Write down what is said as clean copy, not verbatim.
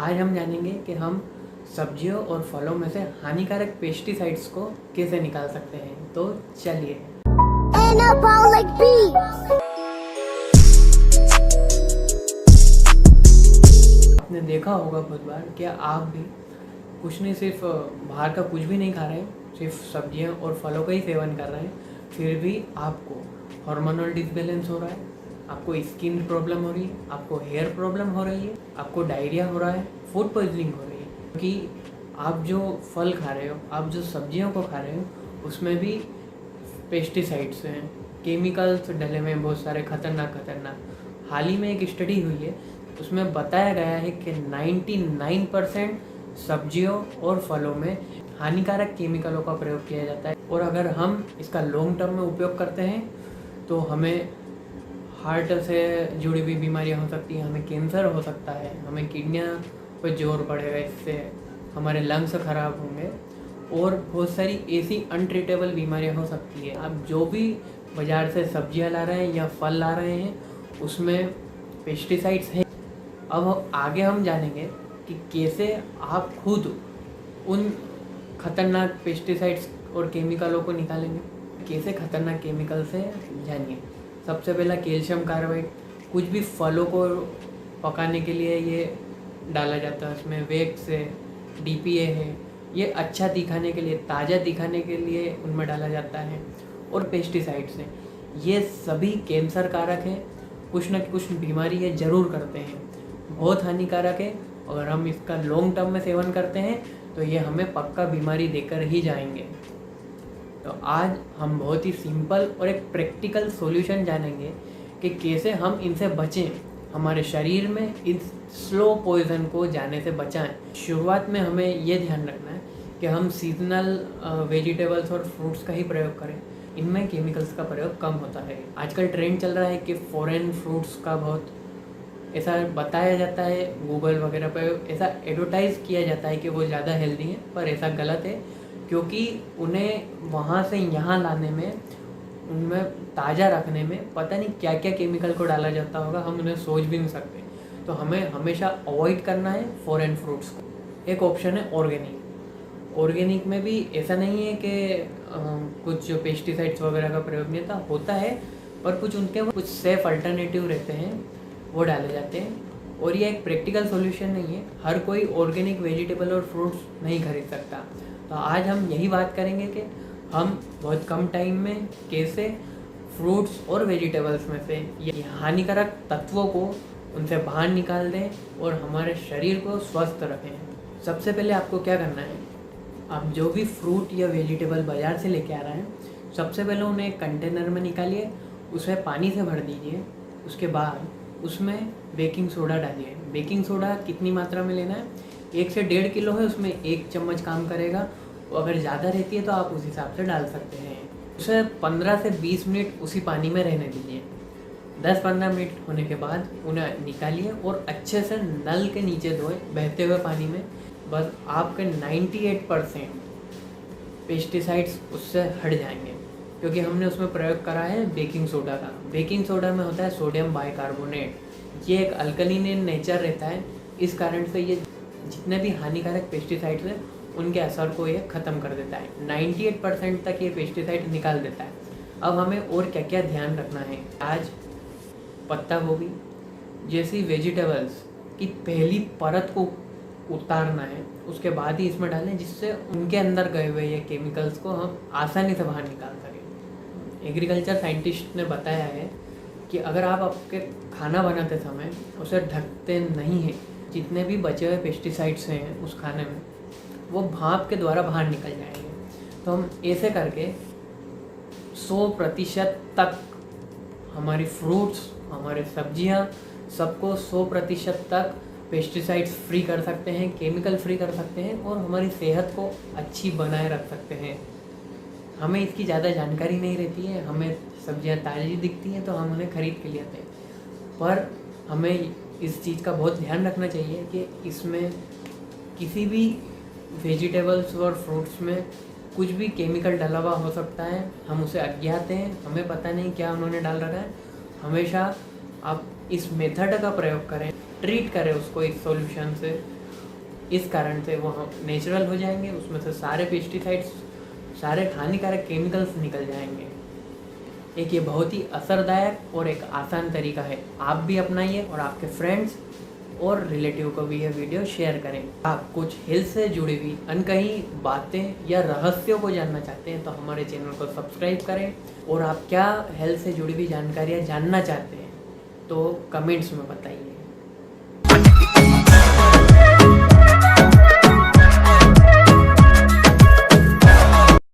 आज हम जानेंगे कि हम सब्जियों और फलों में से हानिकारक पेस्टिसाइड्स को कैसे निकाल सकते हैं। तो चलिए। Anabolic beat. आपने देखा होगा बहुत बार कि आप भी कुछ नहीं, सिर्फ बाहर का कुछ भी नहीं खा रहे हैं, सिर्फ सब्जियां और फलों का ही सेवन कर रहे हैं, फिर भी आपको हार्मोनल डिसबैलेंस हो रहा है, आपको स्किन प्रॉब्लम हो रही है, आपको हेयर प्रॉब्लम हो रही है, आपको डायरिया हो रहा है, फूड पॉइजनिंग हो रही है। क्योंकि आप जो फल खा रहे हो, आप जो सब्जियों को खा रहे हो, उसमें भी पेस्टिसाइड्स हैं, केमिकल्स डले हुए हैं, बहुत सारे खतरनाक। हाल ही में एक स्टडी हुई है, उसमें बताया गया है कि 99% सब्जियों और फलों में हानिकारक केमिकलों का प्रयोग किया जाता है। और अगर हम इसका लॉन्ग टर्म में उपयोग करते हैं तो हमें हार्ट से जुड़ी हुई बीमारियां हो सकती हैं, हमें कैंसर हो सकता है, हमें किडनियाँ पर जोर पड़ेगा, इससे हमारे लंग्स खराब होंगे और बहुत सारी ऐसी अनट्रीटेबल बीमारियां हो सकती है। आप जो भी बाज़ार से सब्जियां ला रहे हैं या फल ला रहे हैं उसमें पेस्टिसाइड्स हैं। अब आगे हम जानेंगे कि कैसे आप खुद उन खतरनाक पेस्टिसाइड्स और केमिकलों को निकालेंगे। कैसे खतरनाक केमिकल से जानिए। सबसे पहला कैल्शियम कार्बाइड। कुछ भी फलों को पकाने के लिए ये डाला जाता है, उसमें वैक्स है, डीपीए है, ये अच्छा दिखाने के लिए, ताज़ा दिखाने के लिए उनमें डाला जाता है। और पेस्टिसाइड्स हैं, ये सभी कैंसर कारक हैं, कुछ न कुछ बीमारी ये ज़रूर करते हैं, बहुत हानिकारक है। अगर हम इसका लॉन्ग टर्म में सेवन करते हैं तो ये हमें पक्का बीमारी देकर ही जाएंगे। तो आज हम बहुत ही सिंपल और एक प्रैक्टिकल सॉल्यूशन जानेंगे कि कैसे हम इनसे बचें, हमारे शरीर में इस स्लो पॉइजन को जाने से बचाएं। शुरुआत में हमें ये ध्यान रखना है कि हम सीजनल वेजिटेबल्स और फ्रूट्स का ही प्रयोग करें, इनमें केमिकल्स का प्रयोग कम होता है। आजकल ट्रेंड चल रहा है कि फॉरेन फ्रूट्स का बहुत ऐसा बताया जाता है, गूगल वगैरह पर ऐसा एडवर्टाइज़ किया जाता है कि वो ज़्यादा हेल्दी है, पर ऐसा गलत है। क्योंकि उन्हें वहाँ से यहाँ लाने में, उनमें ताज़ा रखने में पता नहीं क्या क्या केमिकल को डाला जाता होगा, हम उन्हें सोच भी नहीं सकते। तो हमें हमेशा अवॉइड करना है फॉरेन फ्रूट्स को। एक ऑप्शन है ऑर्गेनिक। ऑर्गेनिक में भी ऐसा नहीं है कि कुछ पेस्टिसाइड्स वगैरह का प्रयोग नहीं होता है, पर कुछ उनके कुछ सेफ अल्टरनेटिव रहते हैं, वो डाले जाते हैं। और ये एक प्रैक्टिकल सॉल्यूशन नहीं है, हर कोई ऑर्गेनिक वेजिटेबल और फ्रूट्स नहीं खरीद सकता। तो आज हम यही बात करेंगे कि हम बहुत कम टाइम में कैसे फ्रूट्स और वेजिटेबल्स में से ये हानिकारक तत्वों को उनसे बाहर निकाल दें और हमारे शरीर को स्वस्थ रखें। सबसे पहले आपको क्या करना है, आप जो भी फ्रूट या वेजिटेबल बाज़ार से लेके आ रहे हैं, सबसे पहले उन्हें एक कंटेनर में निकालिए, उसे पानी से भर दीजिए। उसके बाद उसमें बेकिंग सोडा डालिए। बेकिंग सोडा कितनी मात्रा में लेना है, 1 से 1.5 किलो है, उसमें 1 चम्मच काम करेगा। अगर ज़्यादा रहती है तो आप उस हिसाब से डाल सकते हैं। उसे 15 से 20 मिनट उसी पानी में रहने दीजिए। 10-15 मिनट होने के बाद उन्हें निकालिए और अच्छे से नल के नीचे धोए, बहते हुए पानी में। बस आपके 98% पेस्टिसाइड्स उससे हट जाएंगे, क्योंकि हमने उसमें प्रयोग करा है बेकिंग सोडा का। बेकिंग सोडा में होता है सोडियम बाइकार्बोनेट, ये एक अल्कलीन इन नेचर रहता है। इस कारण से ये जितने भी हानिकारक पेस्टिसाइड्स हैं उनके असर को ये ख़त्म कर देता है। 98% तक ये पेस्टिसाइड निकाल देता है। अब हमें और क्या क्या ध्यान रखना है। आज पत्ता गोभी जैसी वेजिटेबल्स की पहली परत को उतारना है, उसके बाद ही इसमें डालें, जिससे उनके अंदर गए हुए ये केमिकल्स को हम आसानी से बाहर निकाल सकें। एग्रीकल्चर साइंटिस्ट ने बताया है कि अगर आप आपके खाना बनाते समय उसे ढकते नहीं हैं, जितने भी बचे हुए पेस्टिसाइड्स हैं उस खाने में, वो भाप के द्वारा बाहर निकल जाएंगे। तो हम ऐसे करके 100% तक हमारी फ्रूट्स, हमारे सब्जियां, सबको 100% तक पेस्टिसाइड्स फ्री कर सकते हैं, केमिकल फ्री कर सकते हैं और हमारी सेहत को अच्छी बनाए रख सकते हैं। हमें इसकी ज़्यादा जानकारी नहीं रहती है, हमें सब्जियां ताज़ी दिखती हैं तो हम उन्हें खरीद के लिए आते हैं, पर हमें इस चीज़ का बहुत ध्यान रखना चाहिए कि इसमें किसी भी वेजिटेबल्स और फ्रूट्स में कुछ भी केमिकल डला हुआ हो सकता है, हम उसे अज्ञात हैं, हमें पता नहीं क्या उन्होंने डाल रखा है। हमेशा आप इस मेथड का प्रयोग करें, ट्रीट करें उसको इस सॉल्यूशन से, इस कारण से वो नेचुरल हो जाएंगे, उसमें से सारे पेस्टिसाइड्स, सारे हानिकारक केमिकल्स निकल जाएंगे। एक ये बहुत ही असरदायक और एक आसान तरीका है, आप भी अपनाइए और आपके फ्रेंड्स और रिलेटिव को भी यह वीडियो शेयर करें। आप कुछ हेल्थ से जुड़ी हुई अनकही बातें या रहस्यों को जानना चाहते हैं तो हमारे चैनल को सब्सक्राइब करें, और आप क्या हेल्थ से जुड़ी हुई जानकारियाँ जानना चाहते हैं तो कमेंट्स में बताइए।